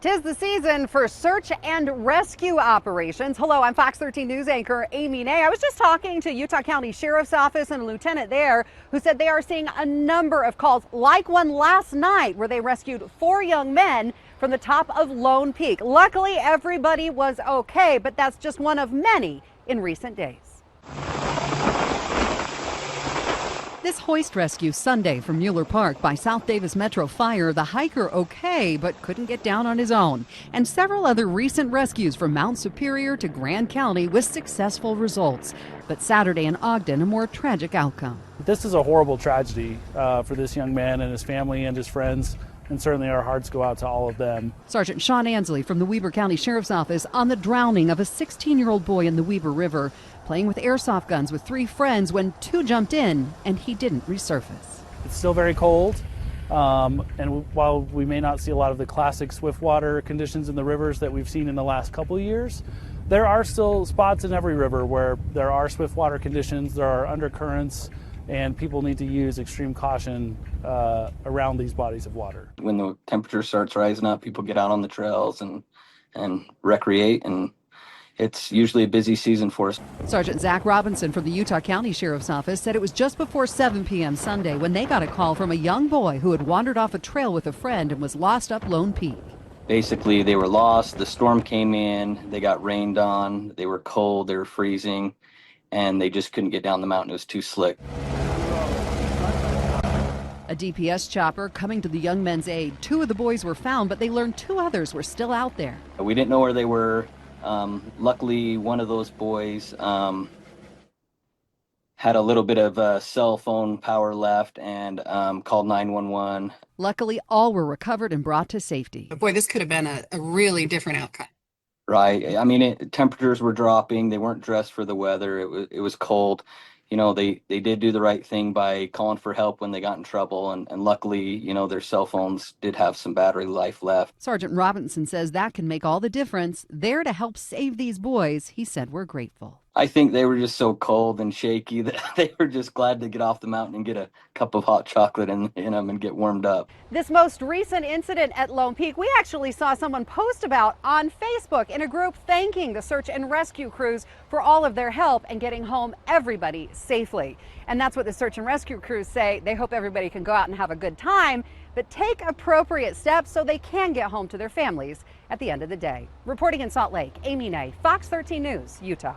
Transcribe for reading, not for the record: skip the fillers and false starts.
'Tis the season for search and rescue operations. Hello, I'm Fox 13 News anchor Amy Nay. I was just talking to Utah County Sheriff's Office and a lieutenant there who said they are seeing a number of calls like one last night where they rescued 4 young men from the top of Lone Peak. Luckily, everybody was okay, but that's just one of many in recent days. This hoist rescue Sunday from Mueller Park by South Davis Metro Fire, the hiker okay, but couldn't get down on his own. And several other recent rescues from Mount Superior to Grand County with successful results. But Saturday in Ogden, a more tragic outcome. This is a horrible tragedy for this young man and his family and his friends. And certainly our hearts go out to all of them. Sergeant Sean Ansley from the Weber County Sheriff's Office on the drowning of a 16-year-old boy in the Weber River, playing with airsoft guns with 3 friends when 2 jumped in and he didn't resurface. It's still very cold, and while we may not see a lot of the classic swiftwater conditions in the rivers that we've seen in the last couple of years, there are still spots in every river where there are swiftwater conditions, there are undercurrents, and people need to use extreme caution around these bodies of water. When the temperature starts rising up, people get out on the trails and recreate, and it's usually a busy season for us. Sergeant Zach Robinson from the Utah County Sheriff's Office said it was just before 7 p.m. Sunday when they got a call from a young boy who had wandered off a trail with a friend and was lost up Lone Peak. Basically, they were lost, the storm came in, they got rained on, they were cold, they were freezing, and they just couldn't get down the mountain. It was too slick. A DPS chopper coming to the young men's aid. 2 of the boys were found, but they learned 2 others were still out there. We didn't know where they were. Luckily, one of those boys had a little bit of cell phone power left and called 911. Luckily, all were recovered and brought to safety. Boy, this could have been a really different outcome. Right. I mean, temperatures were dropping. They weren't dressed for the weather. It was cold. You know, they did do the right thing by calling for help when they got in trouble. And luckily, you know, their cell phones did have some battery life left. Sergeant Robinson says that can make all the difference. There to help save these boys, he said we're grateful. I think they were just so cold and shaky that they were just glad to get off the mountain and get a cup of hot chocolate in them and get warmed up. This most recent incident at Lone Peak, we actually saw someone post about on Facebook in a group thanking the search and rescue crews for all of their help and getting home everybody safely. And that's what the search and rescue crews say. They hope everybody can go out and have a good time, but take appropriate steps so they can get home to their families at the end of the day. Reporting in Salt Lake, Amy Nay, Fox 13 News, Utah.